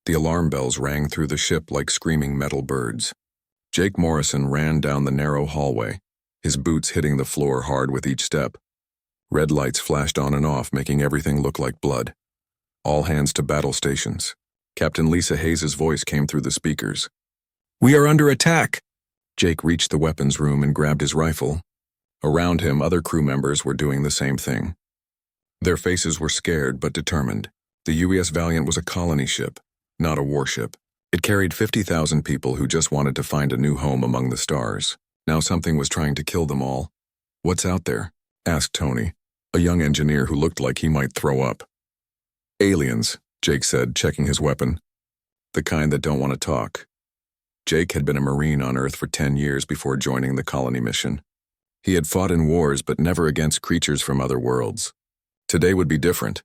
The alarm bells rang through the ship like screaming metal birds. Jake Morrison ran down the narrow hallway, his boots hitting the floor hard with each step. Red lights flashed on and off, making everything look like blood. All hands to battle stations. Captain Lisa Hayes' voice came through the speakers. "We are under attack!" Jake reached the weapons room and grabbed his rifle. Around him, other crew members were doing the same thing. Their faces were scared but determined. The UES Valiant was a colony ship, not a warship. It carried 50,000 people who just wanted to find a new home among the stars. Now something was trying to kill them all. "What's out there?" asked Tony, a young engineer who looked like he might throw up. "Aliens," Jake said, checking his weapon. "The kind that don't want to talk." Jake had been a Marine on Earth for 10 years before joining the colony mission. He had fought in wars but never against creatures from other worlds. Today would be different.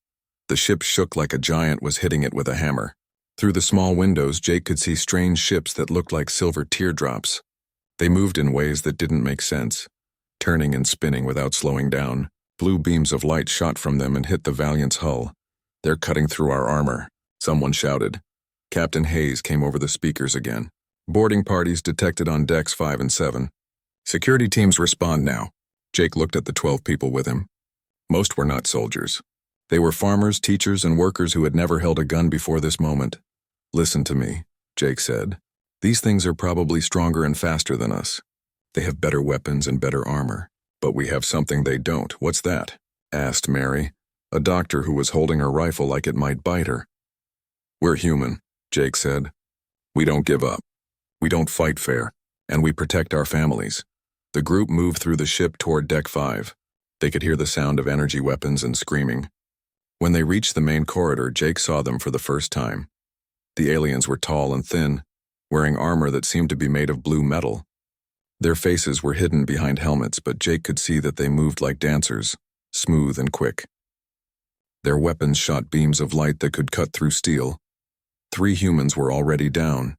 The ship shook like a giant was hitting it with a hammer. Through the small windows, Jake could see strange ships that looked like silver teardrops. They moved in ways that didn't make sense, turning and spinning without slowing down. Blue beams of light shot from them and hit the Valiant's hull. "They're cutting through our armor," someone shouted. Captain Hayes came over the speakers again. "Boarding parties detected on decks 5 and 7. Security teams respond now." Jake looked at the 12 people with him. Most were not soldiers. They were farmers, teachers, and workers who had never held a gun before this moment. "Listen to me," Jake said. "These things are probably stronger and faster than us. They have better weapons and better armor. But we have something they don't." "What's that?" asked Mary, a doctor who was holding her rifle like it might bite her. "We're human," Jake said. "We don't give up. We don't fight fair, and we protect our families." The group moved through the ship toward Deck 5. They could hear the sound of energy weapons and screaming. When they reached the main corridor, Jake saw them for the first time. The aliens were tall and thin, wearing armor that seemed to be made of blue metal. Their faces were hidden behind helmets, but Jake could see that they moved like dancers, smooth and quick. Their weapons shot beams of light that could cut through steel. 3 humans were already down.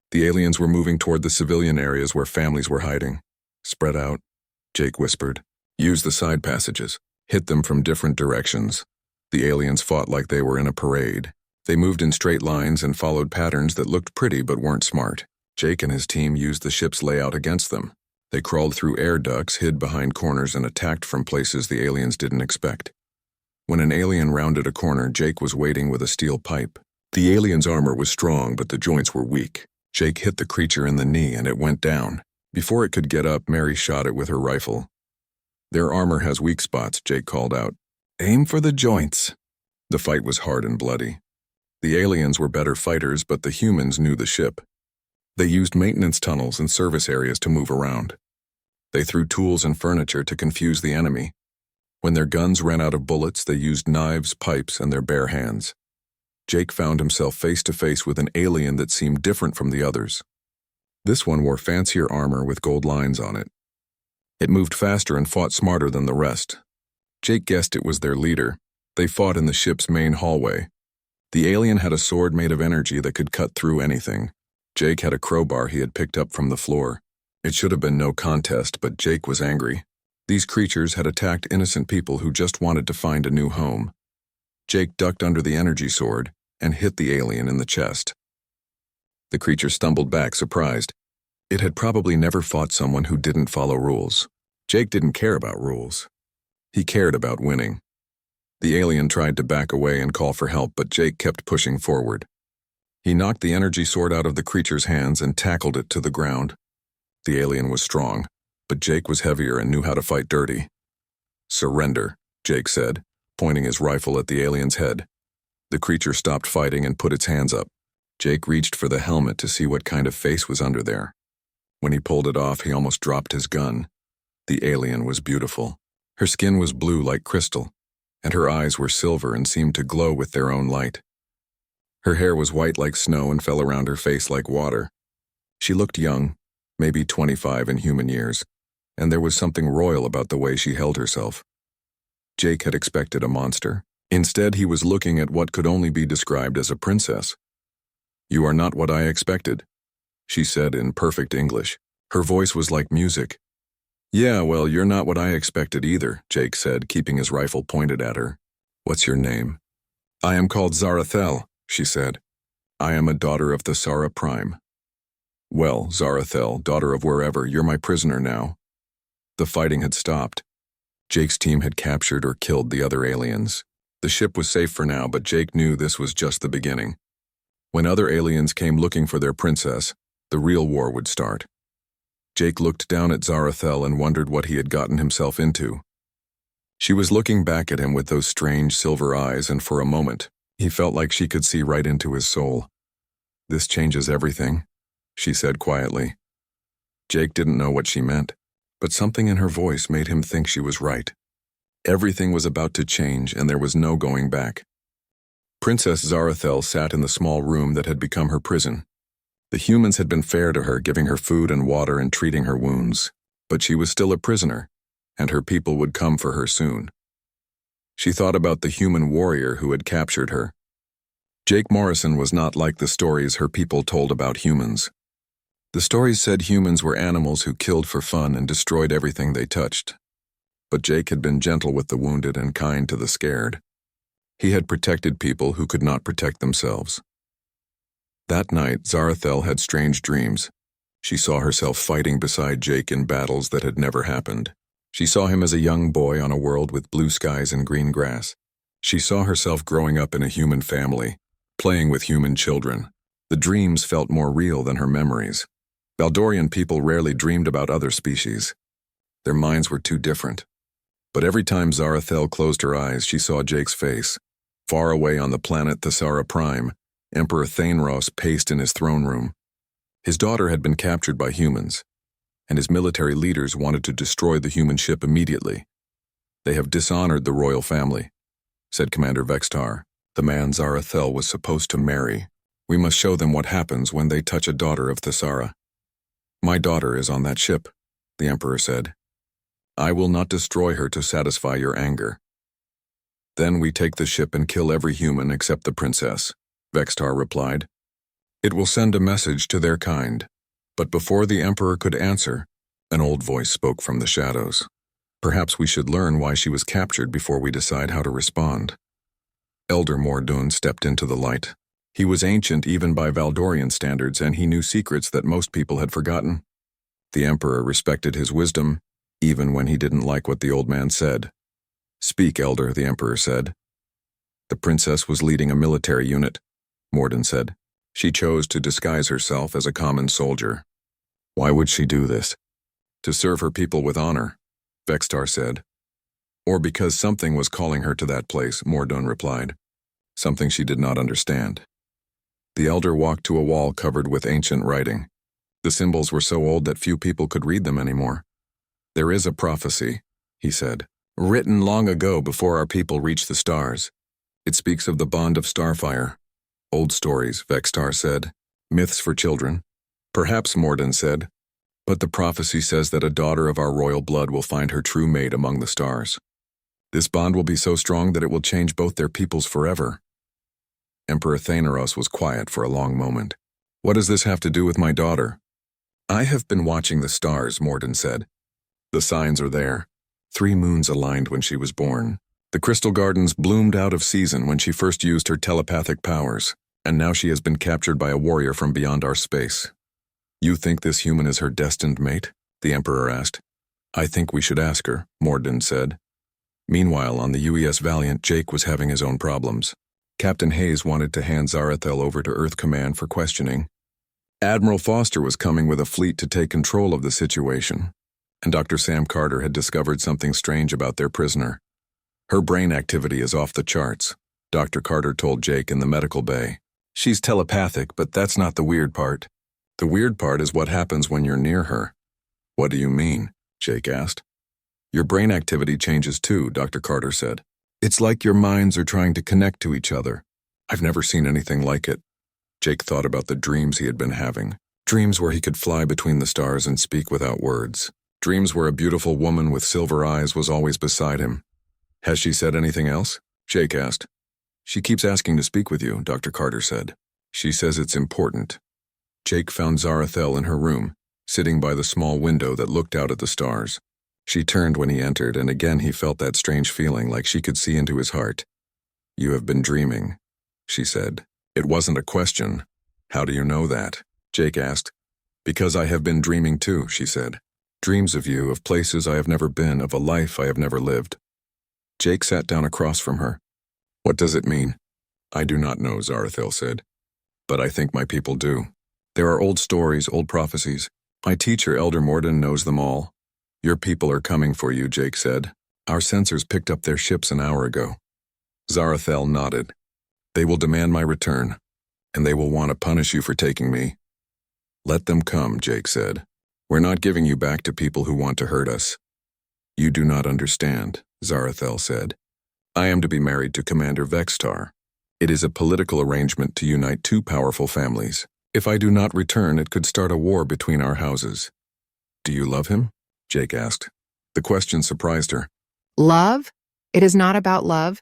The aliens were moving toward the civilian areas where families were hiding. "Spread out," Jake whispered. "Use the side passages. Hit them from different directions." The aliens fought like they were in a parade. They moved in straight lines and followed patterns that looked pretty but weren't smart. Jake and his team used the ship's layout against them. They crawled through air ducts, hid behind corners, and attacked from places the aliens didn't expect. When an alien rounded a corner, Jake was waiting with a steel pipe. The alien's armor was strong, but the joints were weak. Jake hit the creature in the knee and it went down. Before it could get up, Mary shot it with her rifle. "Their armor has weak spots," Jake called out. "Aim for the joints." The fight was hard and bloody. The aliens were better fighters, but the humans knew the ship. They used maintenance tunnels and service areas to move around. They threw tools and furniture to confuse the enemy. When their guns ran out of bullets, they used knives, pipes, and their bare hands. Jake found himself face to face with an alien that seemed different from the others. This one wore fancier armor with gold lines on it. It moved faster and fought smarter than the rest. Jake guessed it was their leader. They fought in the ship's main hallway. The alien had a sword made of energy that could cut through anything. Jake had a crowbar he had picked up from the floor. It should have been no contest, but Jake was angry. These creatures had attacked innocent people who just wanted to find a new home. Jake ducked under the energy sword and hit the alien in the chest. The creature stumbled back, surprised. It had probably never fought someone who didn't follow rules. Jake didn't care about rules. He cared about winning. The alien tried to back away and call for help, but Jake kept pushing forward. He knocked the energy sword out of the creature's hands and tackled it to the ground. The alien was strong, but Jake was heavier and knew how to fight dirty. "Surrender," Jake said, pointing his rifle at the alien's head. The creature stopped fighting and put its hands up. Jake reached for the helmet to see what kind of face was under there. When he pulled it off, he almost dropped his gun. The alien was beautiful. Her skin was blue like crystal, and her eyes were silver and seemed to glow with their own light. Her hair was white like snow and fell around her face like water. She looked young, maybe 25 in human years, and there was something royal about the way she held herself. Jake had expected a monster. Instead, he was looking at what could only be described as a princess. "You are not what I expected," she said in perfect English. Her voice was like music. "Yeah, well, you're not what I expected either," Jake said, keeping his rifle pointed at her. "What's your name?" "I am called Zarathel," she said. I am a daughter of the Sara Prime. Well, Zarathel, daughter of wherever, you're my prisoner now. The fighting had stopped. Jake's team had captured or killed the other aliens. The ship was safe for now, but Jake knew this was just the beginning. When other aliens came looking for their princess, the real war would start. Jake looked down at Zarathel and wondered what he had gotten himself into. She was looking back at him with those strange silver eyes, and for a moment, he felt like she could see right into his soul. This changes everything, she said quietly. Jake didn't know what she meant, but something in her voice made him think she was right. Everything was about to change, and there was no going back. Princess Zarathel sat in the small room that had become her prison. The humans had been fair to her, giving her food and water and treating her wounds, but she was still a prisoner, and her people would come for her soon. She thought about the human warrior who had captured her. Jake Morrison was not like the stories her people told about humans. The stories said humans were animals who killed for fun and destroyed everything they touched. But Jake had been gentle with the wounded and kind to the scared. He had protected people who could not protect themselves. That night, Zarathel had strange dreams. She saw herself fighting beside Jake in battles that had never happened. She saw him as a young boy on a world with blue skies and green grass. She saw herself growing up in a human family, playing with human children. The dreams felt more real than her memories. Valdorian people rarely dreamed about other species. Their minds were too different. But every time Zarathel closed her eyes, she saw Jake's face. Far away on the planet Thesara Prime, Emperor Thaneros paced in his throne room. His daughter had been captured by humans, and his military leaders wanted to destroy the human ship immediately. They have dishonored the royal family, said Commander Vextar, the man Zarathel was supposed to marry. We must show them what happens when they touch a daughter of Thesara. My daughter is on that ship, the Emperor said. I will not destroy her to satisfy your anger. Then we take the ship and kill every human except the princess, Vextar replied. It will send a message to their kind. But before the Emperor could answer, an old voice spoke from the shadows. Perhaps we should learn why she was captured before we decide how to respond. Elder Mordoun stepped into the light. He was ancient even by Valdorian standards, and he knew secrets that most people had forgotten. The Emperor respected his wisdom, even when he didn't like what the old man said. Speak, Elder, the Emperor said. The princess was leading a military unit, Mordoun said. She chose to disguise herself as a common soldier. Why would she do this? To serve her people with honor, Vextar said. Or because something was calling her to that place, Mordoun replied. Something she did not understand. The elder walked to a wall covered with ancient writing. The symbols were so old that few people could read them anymore. There is a prophecy, he said, written long ago before our people reached the stars. It speaks of the bond of starfire. Old stories, Vextar said. Myths for children. Perhaps, Mordoun said. But the prophecy says that a daughter of our royal blood will find her true mate among the stars. This bond will be so strong that it will change both their peoples forever. Emperor Thaneros was quiet for a long moment. What does this have to do with my daughter? I have been watching the stars, Mordoun said. The signs are there. 3 moons aligned when she was born. The crystal gardens bloomed out of season when she first used her telepathic powers, and now she has been captured by a warrior from beyond our space. You think this human is her destined mate? The Emperor asked. I think we should ask her, Mordoun said. Meanwhile, on the UES Valiant, Jake was having his own problems. Captain Hayes wanted to hand Zarathel over to Earth Command for questioning. Admiral Foster was coming with a fleet to take control of the situation, and Dr. Sam Carter had discovered something strange about their prisoner. Her brain activity is off the charts, Dr. Carter told Jake in the medical bay. She's telepathic, but that's not the weird part. The weird part is what happens when you're near her. What do you mean? Jake asked. Your brain activity changes too, Dr. Carter said. It's like your minds are trying to connect to each other. I've never seen anything like it. Jake thought about the dreams he had been having. Dreams where he could fly between the stars and speak without words. Dreams where a beautiful woman with silver eyes was always beside him. Has she said anything else? Jake asked. She keeps asking to speak with you, Dr. Carter said. She says it's important. Jake found Zarathel in her room, sitting by the small window that looked out at the stars. She turned when he entered, and again he felt that strange feeling like she could see into his heart. You have been dreaming, she said. It wasn't a question. How do you know that? Jake asked. Because I have been dreaming too, she said. Dreams of you, of places I have never been, of a life I have never lived. Jake sat down across from her. What does it mean? I do not know, Zarathil said. But I think my people do. There are old stories, old prophecies. My teacher, Elder Morden, knows them all. Your people are coming for you, Jake said. Our sensors picked up their ships an hour ago. Zarathil nodded. They will demand my return, and they will want to punish you for taking me. Let them come, Jake said. We're not giving you back to people who want to hurt us. You do not understand, Zarathil said. I am to be married to Commander Vextar. It is a political arrangement to unite two powerful families. If I do not return, it could start a war between our houses. Do you love him? Jake asked. The question surprised her. Love? It is not about love?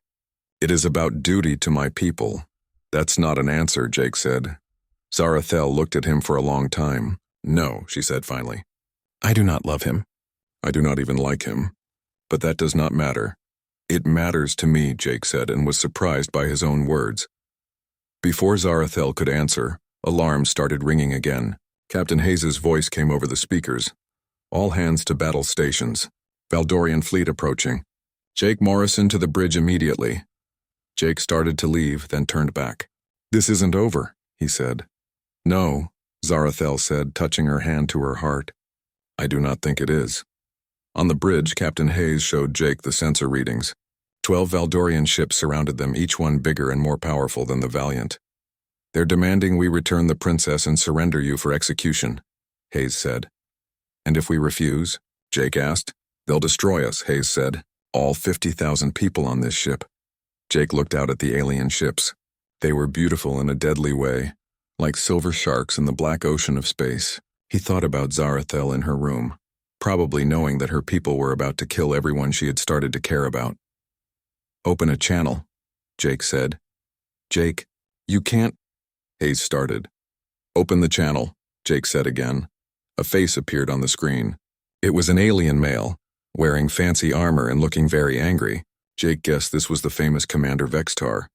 It is about duty to my people. That's not an answer, Jake said. Zarathil looked at him for a long time. No, she said finally. I do not love him. I do not even like him. But that does not matter. It matters to me, Jake said, and was surprised by his own words. Before Zarathil could answer, alarms started ringing again. Captain Hayes's voice came over the speakers. All hands to battle stations. Valdorian fleet approaching. Jake Morrison to the bridge immediately. Jake started to leave, then turned back. This isn't over, he said. No, Zarathil said, touching her hand to her heart. I do not think it is. On the bridge, Captain Hayes showed Jake the sensor readings. 12 Valdorian ships surrounded them, each one bigger and more powerful than the Valiant. They're demanding we return the princess and surrender you for execution, Hayes said. And if we refuse? Jake asked. They'll destroy us, Hayes said. All 50,000 people on this ship. Jake looked out at the alien ships. They were beautiful in a deadly way, like silver sharks in the black ocean of space. He thought about Zarathil in her room, probably knowing that her people were about to kill everyone she had started to care about. Open a channel, Jake said. Jake, you can't... Hayes started. Open the channel, Jake said again. A face appeared on the screen. It was an alien male, wearing fancy armor and looking very angry. Jake guessed this was the famous Commander Vextar.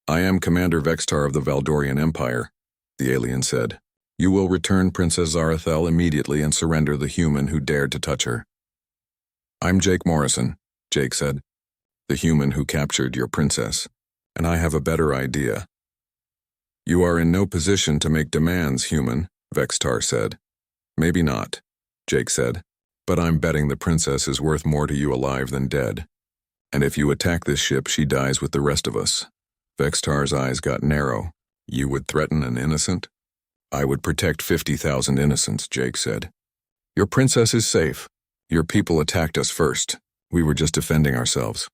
I am Commander Vextar of the Valdorian Empire, the alien said. You will return Princess Zarathil immediately and surrender the human who dared to touch her. I'm Jake Morrison, Jake said, the human who captured your princess, and I have a better idea. You are in no position to make demands, human, Vextar said. Maybe not, Jake said, but I'm betting the princess is worth more to you alive than dead. And if you attack this ship, she dies with the rest of us. Vextar's eyes got narrow. You would threaten an innocent? I would protect 50,000 innocents, Jake said. Your princess is safe. Your people attacked us first. We were just defending ourselves.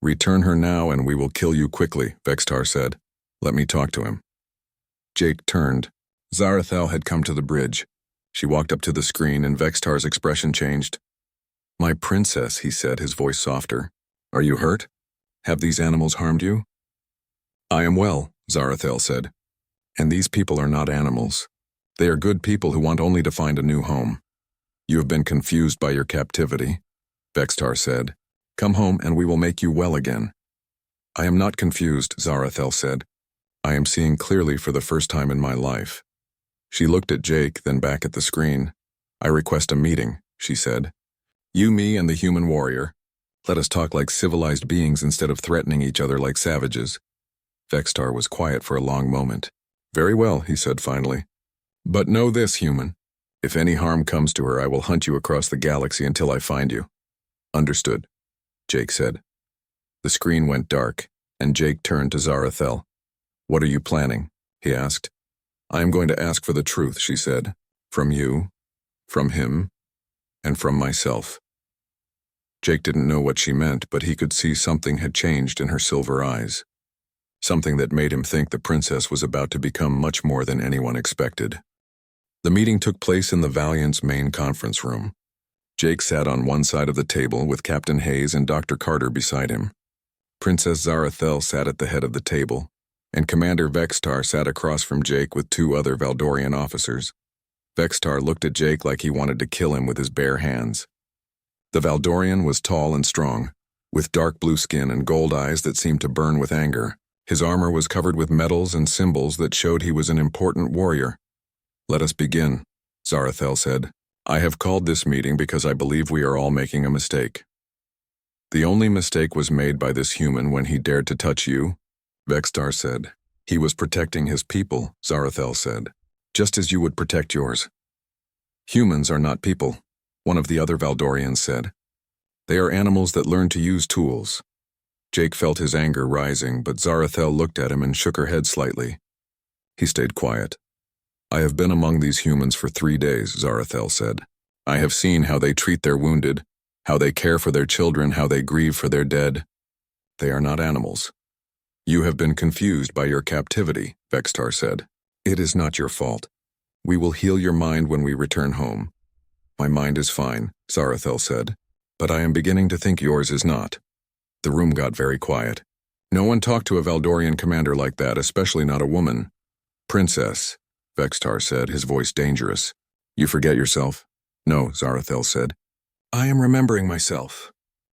Return her now and we will kill you quickly, Vextar said. Let me talk to him. Jake turned. Zarathil had come to the bridge. She walked up to the screen and Vextar's expression changed. My princess, he said, his voice softer. Are you hurt? Have these animals harmed you? I am well, Zarathil said. And these people are not animals. They are good people who want only to find a new home. You have been confused by your captivity, Vextar said. Come home and we will make you well again. I am not confused, Zarathil said. I am seeing clearly for the first time in my life. She looked at Jake, then back at the screen. I request a meeting, she said. You, me, and the human warrior. Let us talk like civilized beings instead of threatening each other like savages. Vextar was quiet for a long moment. Very well, he said finally. But know this, human. If any harm comes to her, I will hunt you across the galaxy until I find you. Understood, Jake said. The screen went dark, and Jake turned to Zarathil. What are you planning? He asked. I am going to ask for the truth, she said. From you, from him, and from myself. Jake didn't know what she meant, but he could see something had changed in her silver eyes. Something that made him think the princess was about to become much more than anyone expected. The meeting took place in the Valiant's main conference room. Jake sat on one side of the table with Captain Hayes and Dr. Carter beside him. Princess Zarathil sat at the head of the table, and Commander Vextar sat across from Jake with two other Valdorian officers. Vextar looked at Jake like he wanted to kill him with his bare hands. The Valdorian was tall and strong, with dark blue skin and gold eyes that seemed to burn with anger. His armor was covered with medals and symbols that showed he was an important warrior. "Let us begin," Zarathel said. "I have called this meeting because I believe we are all making a mistake." "The only mistake was made by this human when he dared to touch you," Vextar said. "He was protecting his people," Zarathel said, "just as you would protect yours." "Humans are not people," one of the other Valdorians said. "They are animals that learn to use tools." Jake felt his anger rising, but Zarathel looked at him and shook her head slightly. He stayed quiet. "I have been among these humans for 3 days," Zarathel said. "I have seen how they treat their wounded, how they care for their children, how they grieve for their dead. They are not animals." "You have been confused by your captivity," Vextar said. "It is not your fault. We will heal your mind when we return home." "My mind is fine," Zarathel said, "but I am beginning to think yours is not." The room got very quiet. No one talked to a Valdorian commander like that, especially not a woman. "Princess," Vextar said, his voice dangerous. "You forget yourself?" "No," Zarathel said. "I am remembering myself.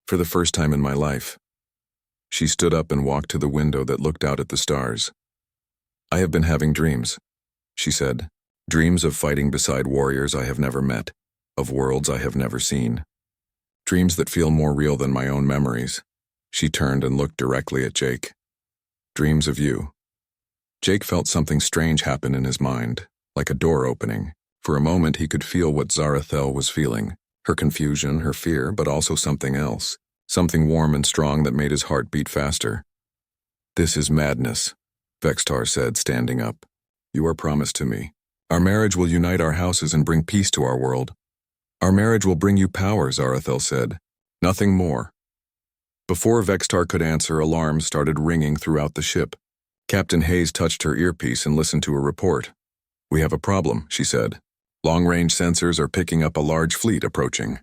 For the first time in my life." She stood up and walked to the window that looked out at the stars. "I have been having dreams," she said. "Dreams of fighting beside warriors I have never met, of worlds I have never seen. Dreams that feel more real than my own memories." She turned and looked directly at Jake. "Dreams of you." Jake felt something strange happen in his mind, like a door opening. For a moment he could feel what Zarathel was feeling, her confusion, her fear, but also something else, something warm and strong that made his heart beat faster. "This is madness," Vextar said, standing up. "You are promised to me. Our marriage will unite our houses and bring peace to our world." "Our marriage will bring you power," Zarathel said. "Nothing more." Before Vextar could answer, alarms started ringing throughout the ship. Captain Hayes touched her earpiece and listened to a report. "We have a problem," she said. "Long-range sensors are picking up a large fleet approaching."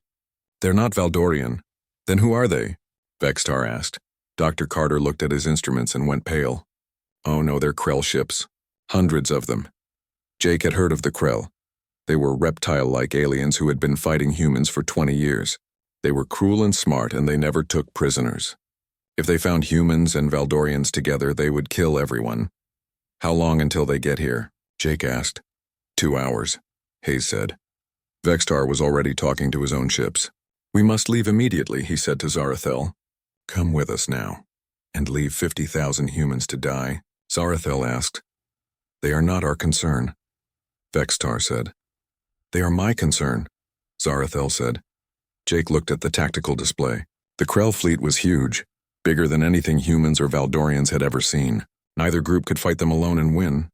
"They're not Valdorian." "Then who are they?" Vextar asked. Dr. Carter looked at his instruments and went pale. "Oh no, they're Krell ships. Hundreds of them." Jake had heard of the Krell. They were reptile-like aliens who had been fighting humans for 20 years. They were cruel and smart, and they never took prisoners. If they found humans and Valdorians together, they would kill everyone. "How long until they get here?" Jake asked. 2 hours, Hayes said. Vextar was already talking to his own ships. "We must leave immediately," he said to Zarathel. "Come with us now." "And leave 50,000 humans to die?" Zarathel asked. "They are not our concern," Vextar said. "They are my concern," Zarathel said. Jake looked at the tactical display. The Krell fleet was huge, bigger than anything humans or Valdorians had ever seen. Neither group could fight them alone and win.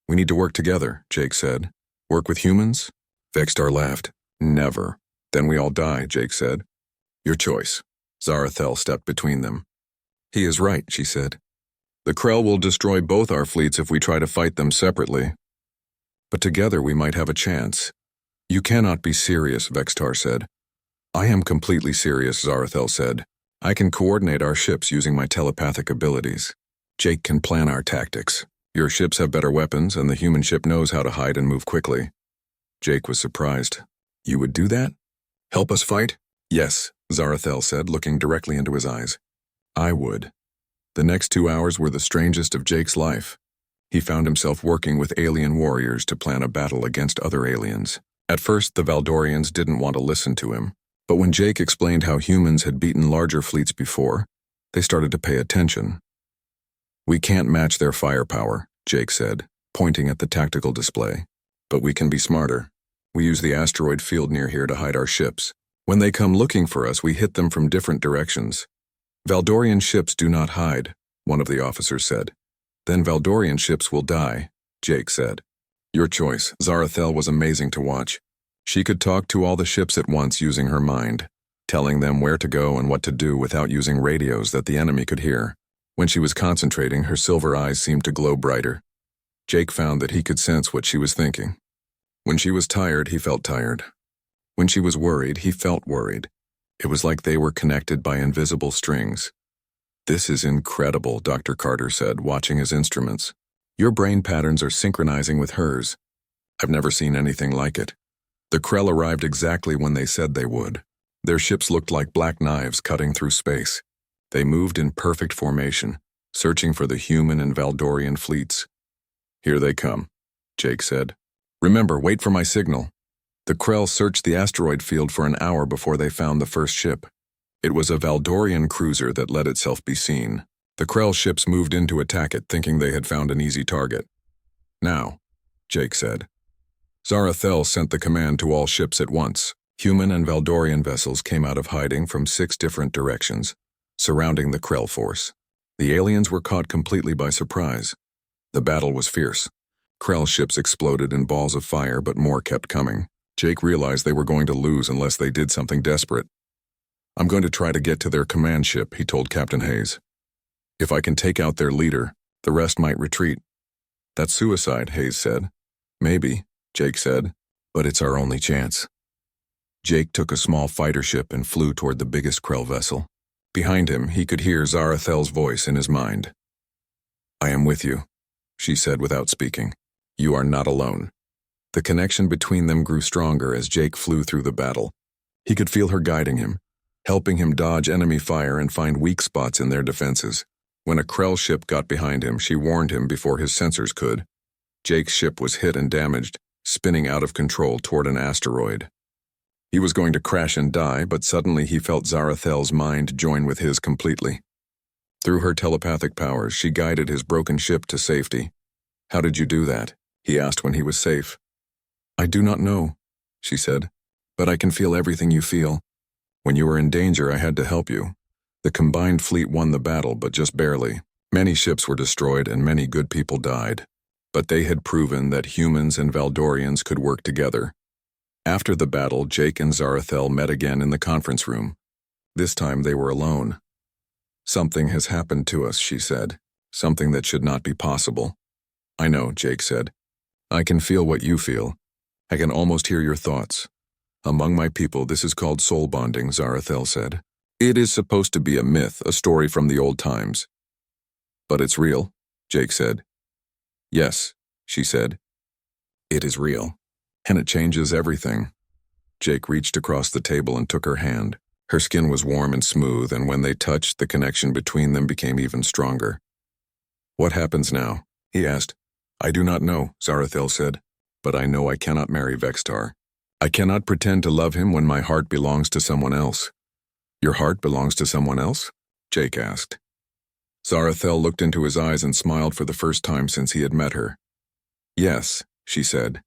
"We need to work together," Jake said. "Work with humans?" Vextar laughed. "Never. Then we all die," Jake said. "Your choice." Zarathel stepped between them. "He is right," she said. "The Krell will destroy both our fleets if we try to fight them separately. But together we might have a chance." "You cannot be serious," Vextar said. "I am completely serious," Zarathel said. "I can coordinate our ships using my telepathic abilities. Jake can plan our tactics. Your ships have better weapons, and the human ship knows how to hide and move quickly." Jake was surprised. "You would do that? Help us fight?" "Yes," Zarathel said, looking directly into his eyes. "I would." The next 2 hours were the strangest of Jake's life. He found himself working with alien warriors to plan a battle against other aliens. At first, the Valdorians didn't want to listen to him. But when Jake explained how humans had beaten larger fleets before, they started to pay attention. "We can't match their firepower," Jake said, pointing at the tactical display. "But we can be smarter. We use the asteroid field near here to hide our ships. When they come looking for us, we hit them from different directions." "Valdorian ships do not hide," one of the officers said. "Then Valdorian ships will die," Jake said. "Your choice." Zarathel was amazing to watch. She could talk to all the ships at once using her mind, telling them where to go and what to do without using radios that the enemy could hear. When she was concentrating, her silver eyes seemed to glow brighter. Jake found that he could sense what she was thinking. When she was tired, he felt tired. When she was worried, he felt worried. It was like they were connected by invisible strings. "This is incredible," Dr. Carter said, watching his instruments. "Your brain patterns are synchronizing with hers. I've never seen anything like it." The Krell arrived exactly when they said they would. Their ships looked like black knives cutting through space. They moved in perfect formation. searching for the human and Valdorian fleets. Here they come, Jake said. Remember, wait for my signal. The Krell searched the asteroid field for an hour before they found the first ship. It was a Valdorian cruiser that let itself be seen. The Krell ships moved in to attack it, thinking they had found an easy target. Now, Jake said. Zarathel sent the command to all ships at once. Human and Valdorian vessels came out of hiding from 6 different directions, surrounding the Krell force. The aliens were caught completely by surprise. The battle was fierce. Krell ships exploded in balls of fire, but more kept coming. Jake realized they were going to lose unless they did something desperate. I'm going to try to get to their command ship, he told Captain Hayes. If I can take out their leader, the rest might retreat. That's suicide, Hayes said. Maybe, Jake said, but it's our only chance. Jake took a small fighter ship and flew toward the biggest Krell vessel. Behind him, he could hear Zarathel's voice in his mind. I am with you, she said without speaking. You are not alone. The connection between them grew stronger as Jake flew through the battle. He could feel her guiding him, helping him dodge enemy fire and find weak spots in their defenses. When a Krell ship got behind him, she warned him before his sensors could. Jake's ship was hit and damaged, spinning out of control toward an asteroid. He was going to crash and die, but suddenly he felt Zarathel's mind join with his completely. Through her telepathic powers, she guided his broken ship to safety. How did you do that? He asked when he was safe. I do not know, she said, but I can feel everything you feel. When you were in danger, I had to help you. The combined fleet won the battle, but just barely. Many ships were destroyed and many good people died. But they had proven that humans and Valdorians could work together. After the battle, Jake and Zarathel met again in the conference room. This time they were alone. Something has happened to us, she said. Something that should not be possible. I know, Jake said. I can feel what you feel. I can almost hear your thoughts. Among my people, this is called soul bonding, Zarathel said. It is supposed to be a myth, a story from the old times. But it's real, Jake said. Yes, she said. It is real. And it changes everything. Jake reached across the table and took her hand. Her skin was warm and smooth, and when they touched, the connection between them became even stronger. What happens now? He asked. I do not know, Zarathel said, but I know I cannot marry Vextar. I cannot pretend to love him when my heart belongs to someone else. Your heart belongs to someone else? Jake asked. Zarathel looked into his eyes and smiled for the first time since he had met her. Yes, she said.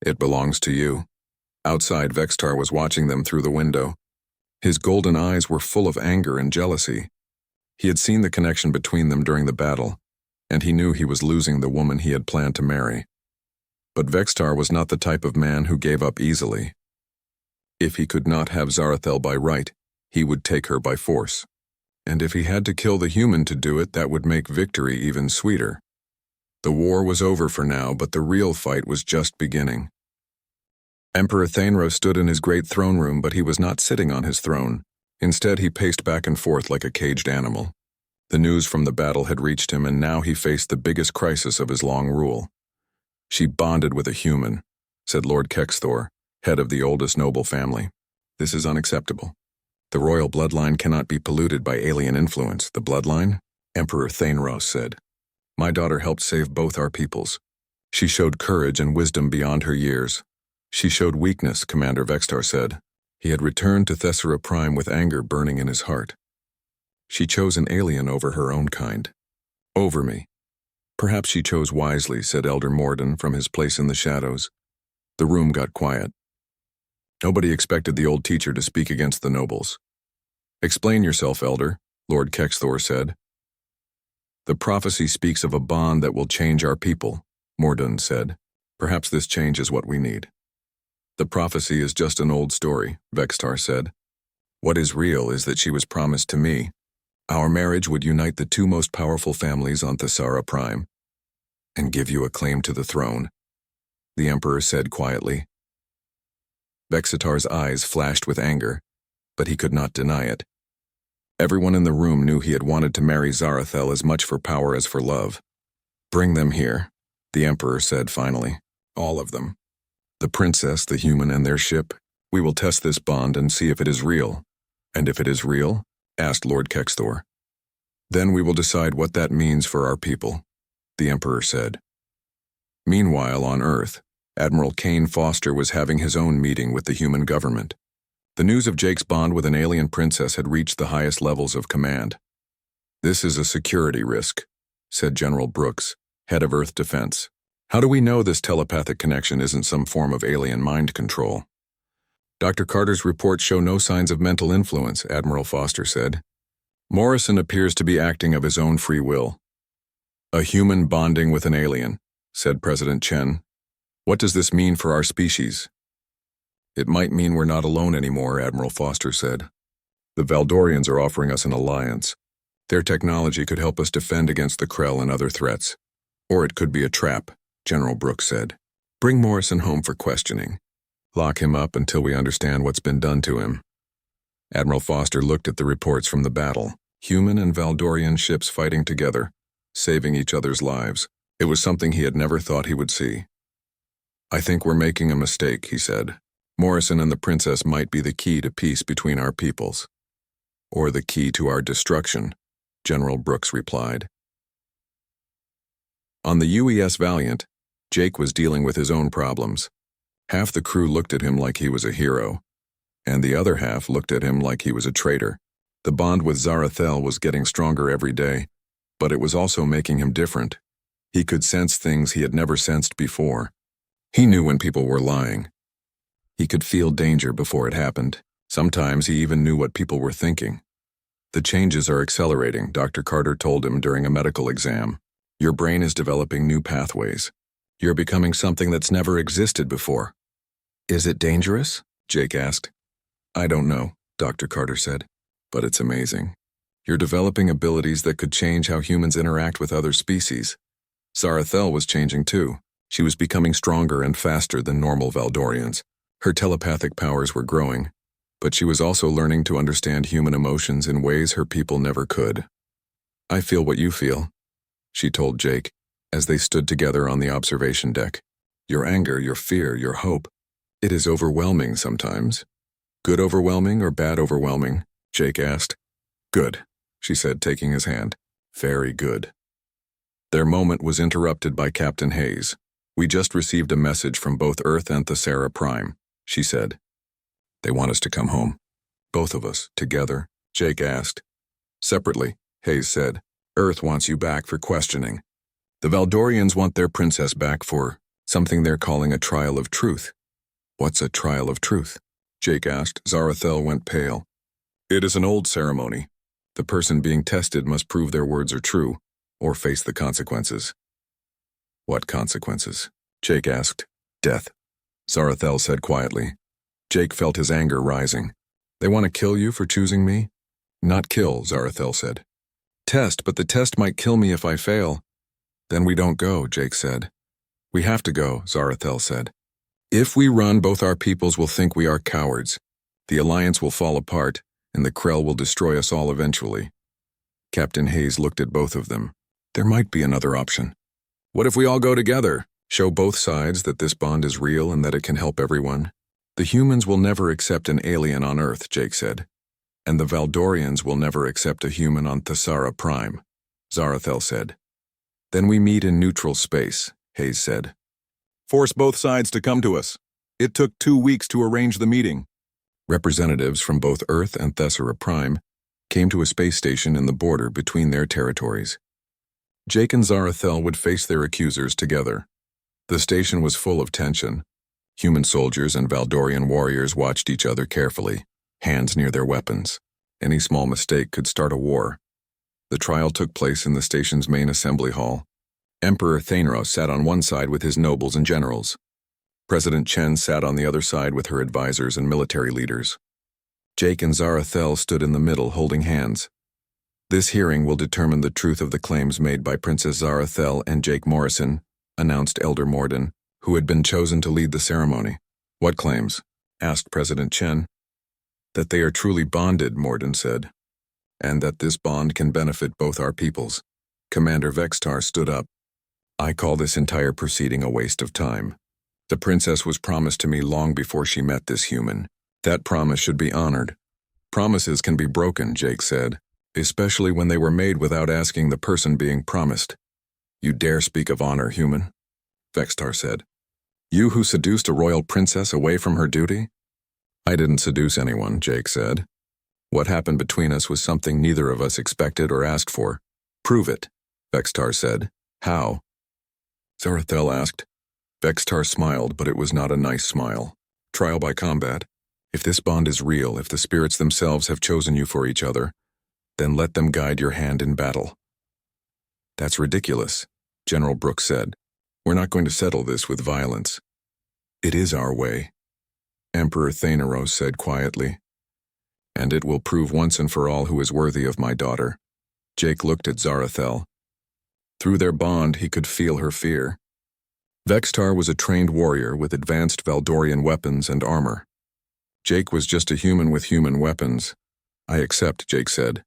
It belongs to you. Outside, Vextar was watching them through the window. His golden eyes were full of anger and jealousy. He had seen the connection between them during the battle, and he knew he was losing the woman he had planned to marry. But Vextar was not the type of man who gave up easily. If he could not have Zarathel by right, he would take her by force. And if he had to kill the human to do it, that would make victory even sweeter. The war was over for now, but the real fight was just beginning. Emperor Thainro stood in his great throne room, but he was not sitting on his throne. Instead, he paced back and forth like a caged animal. The news from the battle had reached him, and now he faced the biggest crisis of his long rule. She bonded with a human, said Lord Kexthor, head of the oldest noble family. This is unacceptable. The royal bloodline cannot be polluted by alien influence. The bloodline? Emperor Thainros said. My daughter helped save both our peoples. She showed courage and wisdom beyond her years. She showed weakness, Commander Vextar said. He had returned to Thessera Prime with anger burning in his heart. She chose an alien over her own kind. Over me. Perhaps she chose wisely, said Elder Morden from his place in the shadows. The room got quiet. Nobody expected the old teacher to speak against the nobles. Explain yourself, Elder, Lord Kexthor said. The prophecy speaks of a bond that will change our people, Morden said. Perhaps this change is what we need. The prophecy is just an old story, Vextar said. What is real is that she was promised to me. Our marriage would unite the 2 most powerful families on Thessera Prime and give you a claim to the throne, the Emperor said quietly. Vexitar's eyes flashed with anger, but he could not deny it. Everyone in the room knew he had wanted to marry Zarathel as much for power as for love. Bring them here, the Emperor said finally. All of them. The princess, the human, and their ship. We will test this bond and see if it is real. And if it is real? Asked Lord Kexthor. Then we will decide what that means for our people, the Emperor said. Meanwhile, on Earth, Admiral Kane Foster was having his own meeting with the human government. The news of Jake's bond with an alien princess had reached the highest levels of command. "This is a security risk," said General Brooks, head of Earth Defense. "How do we know this telepathic connection isn't some form of alien mind control?" "Dr. Carter's reports show no signs of mental influence," Admiral Foster said. "Morrison appears to be acting of his own free will." "A human bonding with an alien," said President Chen. "What does this mean for our species?" "It might mean we're not alone anymore," Admiral Foster said. "The Valdorians are offering us an alliance. Their technology could help us defend against the Krell and other threats. Or it could be a trap," General Brooks said. "Bring Morrison home for questioning. Lock him up until we understand what's been done to him." Admiral Foster looked at the reports from the battle. Human and Valdorian ships fighting together, saving each other's lives. It was something he had never thought he would see. "I think we're making a mistake," he said. "Morrison and the princess might be the key to peace between our peoples." "Or the key to our destruction," General Brooks replied. On the UES Valiant, Jake was dealing with his own problems. Half the crew looked at him like he was a hero, and the other half looked at him like he was a traitor. The bond with Zarathel was getting stronger every day, but it was also making him different. He could sense things he had never sensed before. He knew when people were lying. He could feel danger before it happened. Sometimes he even knew what people were thinking. "The changes are accelerating," Dr. Carter told him during a medical exam. "Your brain is developing new pathways. You're becoming something that's never existed before." "Is it dangerous?" Jake asked. "I don't know," Dr. Carter said, "but it's amazing. You're developing abilities that could change how humans interact with other species." Zarathel was changing too. She was becoming stronger and faster than normal Valdorians. Her telepathic powers were growing, but she was also learning to understand human emotions in ways her people never could. "I feel what you feel," she told Jake, as they stood together on the observation deck. "Your anger, your fear, your hope. It is overwhelming sometimes." "Good overwhelming or bad overwhelming?" Jake asked. "Good," she said, taking his hand. "Very good." Their moment was interrupted by Captain Hayes. "We just received a message from both Earth and Thesera Prime," she said. "They want us to come home." "Both of us, together?" Jake asked. "Separately," Hayes said. "Earth wants you back for questioning. The Valdorians want their princess back for something they're calling a trial of truth." "What's a trial of truth?" Jake asked. Zarathel went pale. "It is an old ceremony. The person being tested must prove their words are true, or face the consequences." "What consequences?" Jake asked. "Death," Zarathel said quietly. Jake felt his anger rising. "They want to kill you for choosing me?" "Not kill," Zarathel said. "Test, but the test might kill me if I fail." "Then we don't go," Jake said. "We have to go," Zarathel said. "If we run, both our peoples will think we are cowards. The alliance will fall apart, and the Krell will destroy us all eventually." Captain Hayes looked at both of them. "There might be another option." "What if we all go together? Show both sides that this bond is real and that it can help everyone?" "The humans will never accept an alien on Earth," Jake said. "And the Valdorians will never accept a human on Thesera Prime," Zarathel said. "Then we meet in neutral space," Hayes said. "Force both sides to come to us. It took 2 weeks to arrange the meeting." Representatives from both Earth and Thesera Prime came to a space station in the border between their territories. Jake and Zarathel would face their accusers together. The station was full of tension. Human soldiers and Valdorian warriors watched each other carefully, hands near their weapons. Any small mistake could start a war. The trial took place in the station's main assembly hall. Emperor Thanos sat on one side with his nobles and generals. President Chen sat on the other side with her advisors and military leaders. Jake and Zarathel stood in the middle holding hands. "This hearing will determine the truth of the claims made by Princess Zarathel and Jake Morrison," announced Elder Morden, who had been chosen to lead the ceremony. "What claims?" asked President Chen. "That they are truly bonded," Morden said, "and that this bond can benefit both our peoples." Commander Vextar stood up. "I call this entire proceeding a waste of time. The princess was promised to me long before she met this human. That promise should be honored." "Promises can be broken," Jake said. especially when they were made without asking the person being promised. You dare speak of honor, human? Vextar said. You who seduced a royal princess away from her duty? I didn't seduce anyone, Jake said. What happened between us was something neither of us expected or asked for. Prove it, Vextar said. How? Zarathel asked. Vextar smiled, but it was not a nice smile. Trial by combat. If this bond is real, if the spirits themselves have chosen you for each other, then let them guide your hand in battle. That's ridiculous, General Brooks said. We're not going to settle this with violence. It is our way, Emperor Thanaros said quietly. And it will prove once and for all who is worthy of my daughter. Jake looked at Zarathel. Through their bond, he could feel her fear. Vextar was a trained warrior with advanced Valdorian weapons and armor. Jake was just a human with human weapons. I accept, Jake said.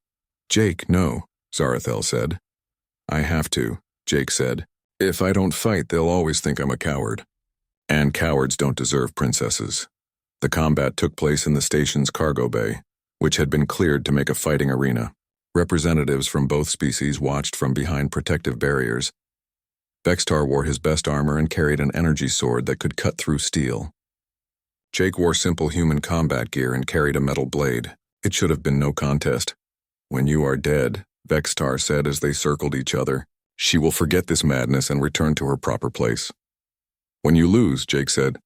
Jake, no, Zarathel said. I have to, Jake said. If I don't fight, they'll always think I'm a coward. And cowards don't deserve princesses. The combat took place in the station's cargo bay, which had been cleared to make a fighting arena. Representatives from both species watched from behind protective barriers. Vextar wore his best armor and carried an energy sword that could cut through steel. Jake wore simple human combat gear and carried a metal blade. It should have been no contest. When you are dead, Vextar said as they circled each other, she will forget this madness and return to her proper place. When you lose, Jake said,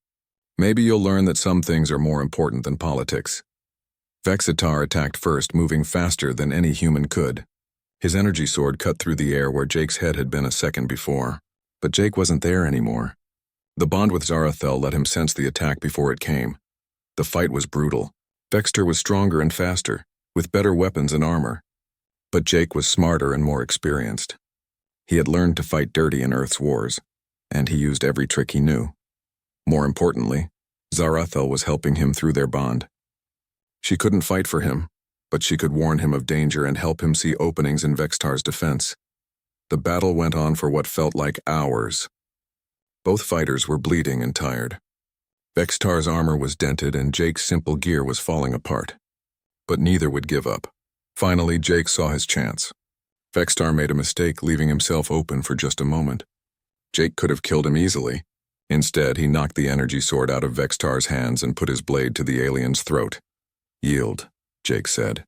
maybe you'll learn that some things are more important than politics. Vexitar attacked first, moving faster than any human could. His energy sword cut through the air where Jake's head had been a second before. But Jake wasn't there anymore. The bond with Zarathel let him sense the attack before it came. The fight was brutal. Vextar was stronger and faster, with better weapons and armor. But Jake was smarter and more experienced. He had learned to fight dirty in Earth's wars, and he used every trick he knew. More importantly, Zarathel was helping him through their bond. She couldn't fight for him, but she could warn him of danger and help him see openings in Vextar's defense. The battle went on for what felt like hours. Both fighters were bleeding and tired. Vextar's armor was dented and Jake's simple gear was falling apart. But neither would give up. Finally, Jake saw his chance. Vextar made a mistake, leaving himself open for just a moment. Jake could have killed him easily. Instead, he knocked the energy sword out of Vextar's hands and put his blade to the alien's throat. Yield, Jake said.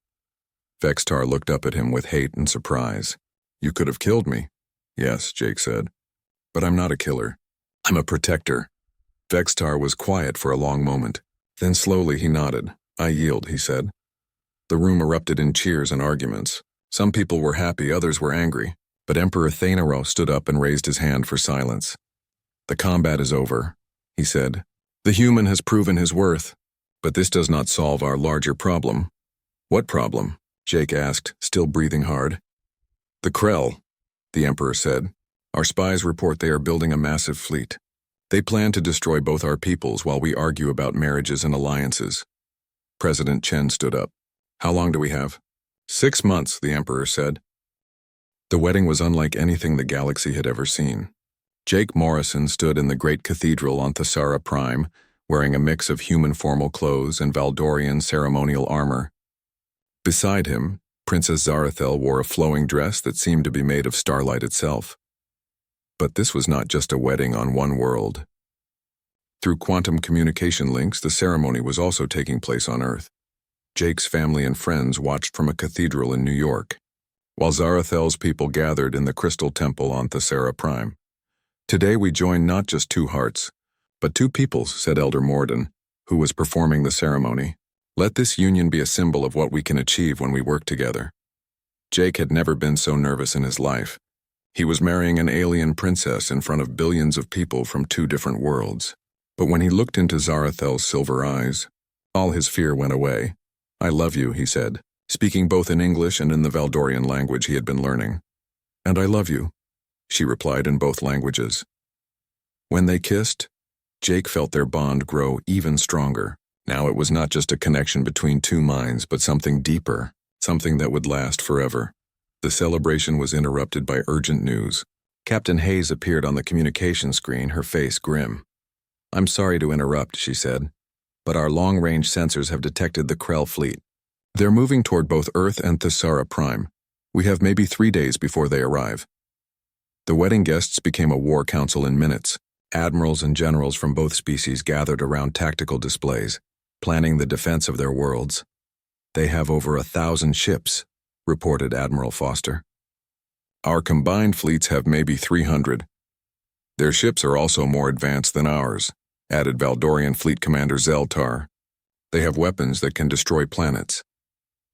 Vextar looked up at him with hate and surprise. You could have killed me. Yes, Jake said. But I'm not a killer. I'm a protector. Vextar was quiet for a long moment. Then slowly he nodded. I yield, he said. The room erupted in cheers and arguments. Some people were happy, others were angry. But Emperor Thanaros stood up and raised his hand for silence. The combat is over, he said. The human has proven his worth. But this does not solve our larger problem. What problem? Jake asked, still breathing hard. The Krell, the Emperor said. Our spies report they are building a massive fleet. They plan to destroy both our peoples while we argue about marriages and alliances. President Chen stood up. How long do we have? 6 months, the Emperor said. The wedding was unlike anything the galaxy had ever seen. Jake Morrison stood in the great cathedral on Thesara Prime, wearing a mix of human formal clothes and Valdorian ceremonial armor. Beside him, Princess Zarathel wore a flowing dress that seemed to be made of starlight itself. But this was not just a wedding on one world. Through quantum communication links, the ceremony was also taking place on Earth. Jake's family and friends watched from a cathedral in New York, while Zarathel's people gathered in the Crystal Temple on Thesara Prime. Today we join not just two hearts, but two peoples, said Elder Morden, who was performing the ceremony. Let this union be a symbol of what we can achieve when we work together. Jake had never been so nervous in his life. He was marrying an alien princess in front of billions of people from two different worlds. But when he looked into Zarathel's silver eyes, all his fear went away. I love you, he said, speaking both in English and in the Valdorian language he had been learning. And I love you, she replied in both languages. When they kissed, Jake felt their bond grow even stronger. Now it was not just a connection between two minds, but something deeper, something that would last forever. The celebration was interrupted by urgent news. Captain Hayes appeared on the communication screen, her face grim. I'm sorry to interrupt, she said, but our long-range sensors have detected the Krell fleet. They're moving toward both Earth and Thesara Prime. We have maybe 3 days before they arrive. The wedding guests became a war council in minutes. Admirals and generals from both species gathered around tactical displays, planning the defense of their worlds. They have over 1,000 ships, reported Admiral Foster. Our combined fleets have maybe 300. Their ships are also more advanced than ours, added Valdorian Fleet Commander Zeltar. They have weapons that can destroy planets.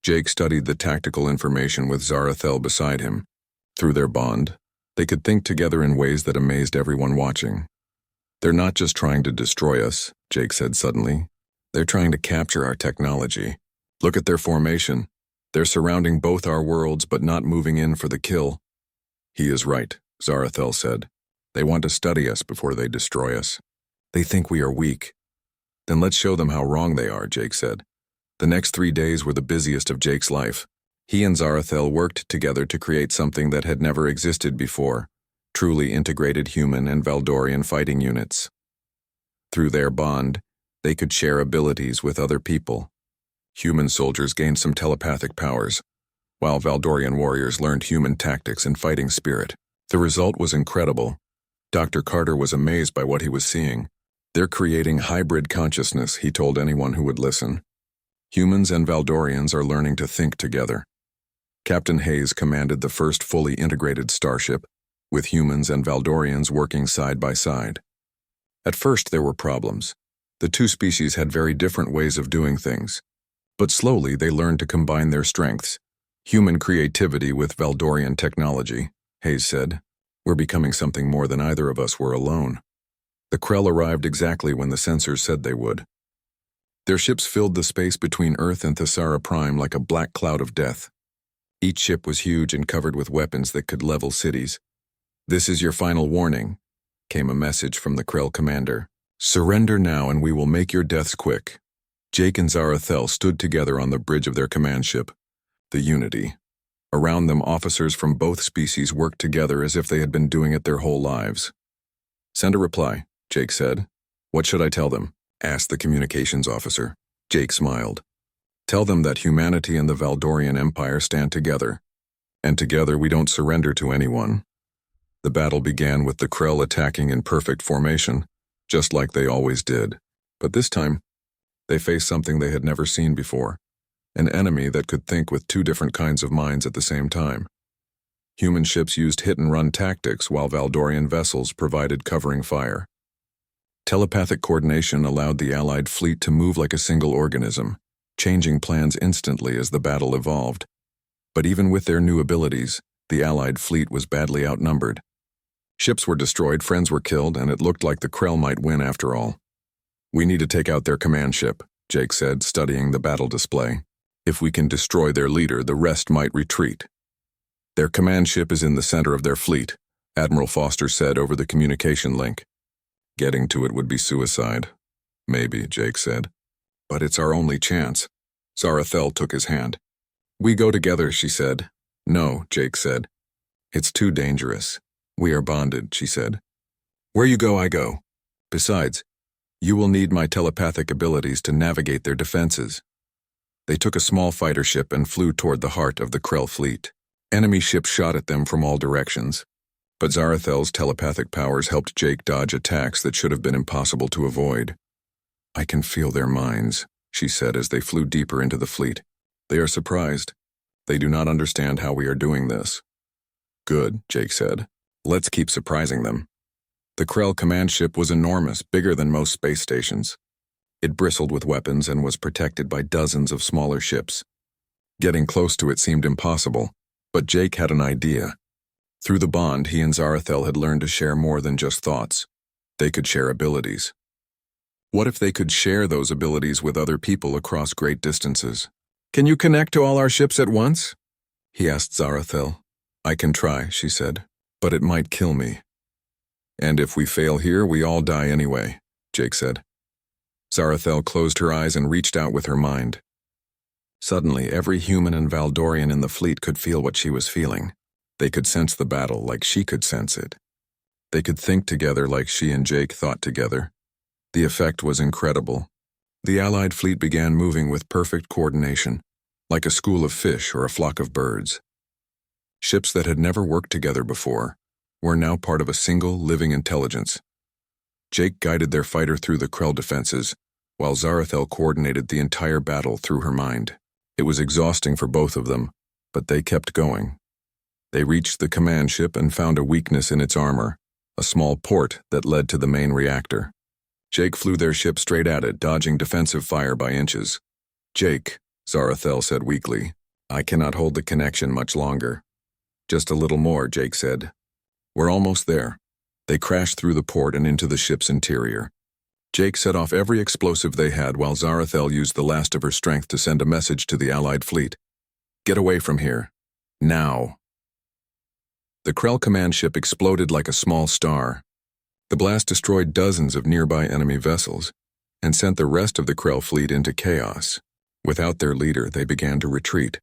Jake studied the tactical information with Zarathel beside him. Through their bond, they could think together in ways that amazed everyone watching. They're not just trying to destroy us, Jake said suddenly. They're trying to capture our technology. Look at their formation. They're surrounding both our worlds but not moving in for the kill. He is right, Zarathel said. They want to study us before they destroy us. They think we are weak. Then let's show them how wrong they are, Jake said. The next 3 days were the busiest of Jake's life. He and Zarathel worked together to create something that had never existed before, truly integrated human and Valdorian fighting units. Through their bond, they could share abilities with other people. Human soldiers gained some telepathic powers, while Valdorian warriors learned human tactics and fighting spirit. The result was incredible. Dr. Carter was amazed by what he was seeing. They're creating hybrid consciousness, he told anyone who would listen. Humans and Valdorians are learning to think together. Captain Hayes commanded the first fully integrated starship, with humans and Valdorians working side by side. At first there were problems. The two species had very different ways of doing things. But slowly they learned to combine their strengths. Human creativity with Valdorian technology, Hayes said. We're becoming something more than either of us were alone. The Krell arrived exactly when the sensors said they would. Their ships filled the space between Earth and Thesara Prime like a black cloud of death. Each ship was huge and covered with weapons that could level cities. This is your final warning, came a message from the Krell commander. Surrender now and we will make your deaths quick. Jake and Zarathel stood together on the bridge of their command ship, the Unity. Around them, officers from both species worked together as if they had been doing it their whole lives. Send a reply, Jake said. What should I tell them? Asked the communications officer. Jake smiled. Tell them that humanity and the Valdorian Empire stand together, and together we don't surrender to anyone. The battle began with the Krell attacking in perfect formation, just like they always did. But this time, they faced something they had never seen before, an enemy that could think with two different kinds of minds at the same time. Human ships used hit-and-run tactics while Valdorian vessels provided covering fire. Telepathic coordination allowed the Allied fleet to move like a single organism, changing plans instantly as the battle evolved. But even with their new abilities, the Allied fleet was badly outnumbered. Ships were destroyed, friends were killed, and it looked like the Krell might win after all. We need to take out their command ship, Jake said, studying the battle display. If we can destroy their leader, the rest might retreat. Their command ship is in the center of their fleet, Admiral Foster said over the communication link. Getting to it would be suicide. Maybe, Jake said. But it's our only chance. Zarathel took his hand. We go together, she said. No, Jake said. It's too dangerous. We are bonded, she said. Where you go, I go. Besides, you will need my telepathic abilities to navigate their defenses. They took a small fighter ship and flew toward the heart of the Krell fleet. Enemy ships shot at them from all directions. But Zarathel's telepathic powers helped Jake dodge attacks that should have been impossible to avoid. I can feel their minds, she said as they flew deeper into the fleet. They are surprised. They do not understand how we are doing this. Good, Jake said. Let's keep surprising them. The Krell command ship was enormous, bigger than most space stations. It bristled with weapons and was protected by dozens of smaller ships. Getting close to it seemed impossible, but Jake had an idea. Through the bond, he and Zarathel had learned to share more than just thoughts. They could share abilities. What if they could share those abilities with other people across great distances? Can you connect to all our ships at once? He asked Zarathel. I can try, she said, but it might kill me. And if we fail here, we all die anyway, Jake said. Zarathel closed her eyes and reached out with her mind. Suddenly, every human and Valdorian in the fleet could feel what she was feeling. They could sense the battle like she could sense it. They could think together like she and Jake thought together. The effect was incredible. The Allied fleet began moving with perfect coordination, like a school of fish or a flock of birds. Ships that had never worked together before were now part of a single, living intelligence. Jake guided their fighter through the Krell defenses, while Zarathel coordinated the entire battle through her mind. It was exhausting for both of them, but they kept going. They reached the command ship and found a weakness in its armor, a small port that led to the main reactor. Jake flew their ship straight at it, dodging defensive fire by inches. "Jake," Zarathel said weakly, "I cannot hold the connection much longer." "Just a little more," Jake said. "We're almost there." They crashed through the port and into the ship's interior. Jake set off every explosive they had while Zarathel used the last of her strength to send a message to the Allied fleet. "Get away from here. Now." The Krell command ship exploded like a small star. The blast destroyed dozens of nearby enemy vessels and sent the rest of the Krell fleet into chaos. Without their leader, they began to retreat.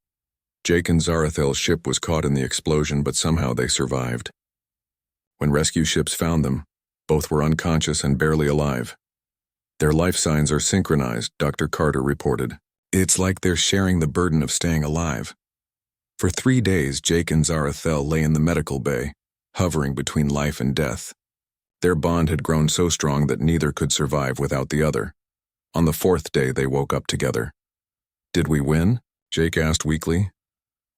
Jake and Zarathel's ship was caught in the explosion, but somehow they survived. When rescue ships found them, both were unconscious and barely alive. "Their life signs are synchronized," Dr. Carter reported. "It's like they're sharing the burden of staying alive." For 3 days, Jake and Zarathel lay in the medical bay, hovering between life and death. Their bond had grown so strong that neither could survive without the other. On the 4th day, they woke up together. "Did we win?" Jake asked weakly.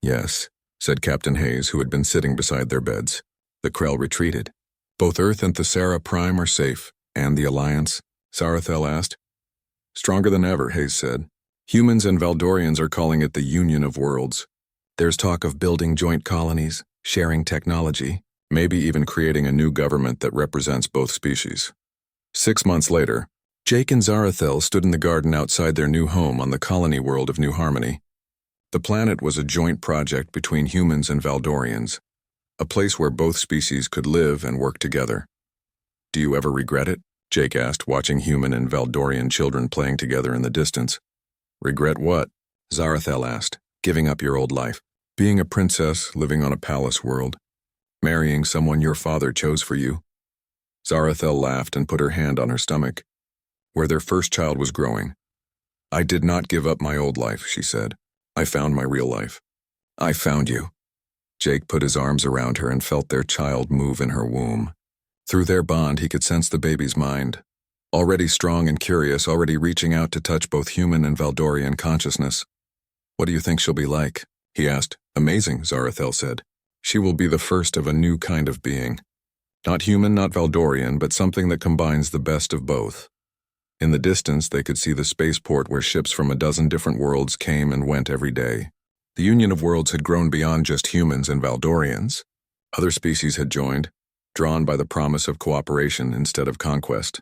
"Yes," said Captain Hayes, who had been sitting beside their beds. "The Krell retreated. Both Earth and Thesera Prime are safe. And the Alliance?" Zarathel asked. "Stronger than ever," Hayes said. "Humans and Valdorians are calling it the Union of Worlds. There's talk of building joint colonies, sharing technology, maybe even creating a new government that represents both species." 6 months later, Jake and Zarathel stood in the garden outside their new home on the colony world of New Harmony. The planet was a joint project between humans and Valdorians, a place where both species could live and work together. "Do you ever regret it?" Jake asked, watching human and Valdorian children playing together in the distance. "Regret what?" Zarathel asked. "Giving up your old life. Being a princess, living on a palace world. Marrying someone your father chose for you." Zarathel laughed and put her hand on her stomach, where their first child was growing. "I did not give up my old life," she said. "I found my real life." "I found you." Jake put his arms around her and felt their child move in her womb. Through their bond, he could sense the baby's mind. Already strong and curious, already reaching out to touch both human and Valdorian consciousness. "What do you think she'll be like?" he asked. "Amazing," Zarathel said. "She will be the first of a new kind of being. Not human, not Valdorian, but something that combines the best of both." In the distance, they could see the spaceport where ships from a dozen different worlds came and went every day. The Union of Worlds had grown beyond just humans and Valdorians. Other species had joined, drawn by the promise of cooperation instead of conquest.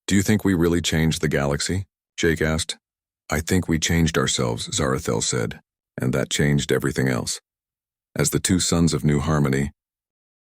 "Do you think we really changed the galaxy?" Jake asked. "I think we changed ourselves," Zarathel said, "and that changed everything else." As the two sons of New Harmony,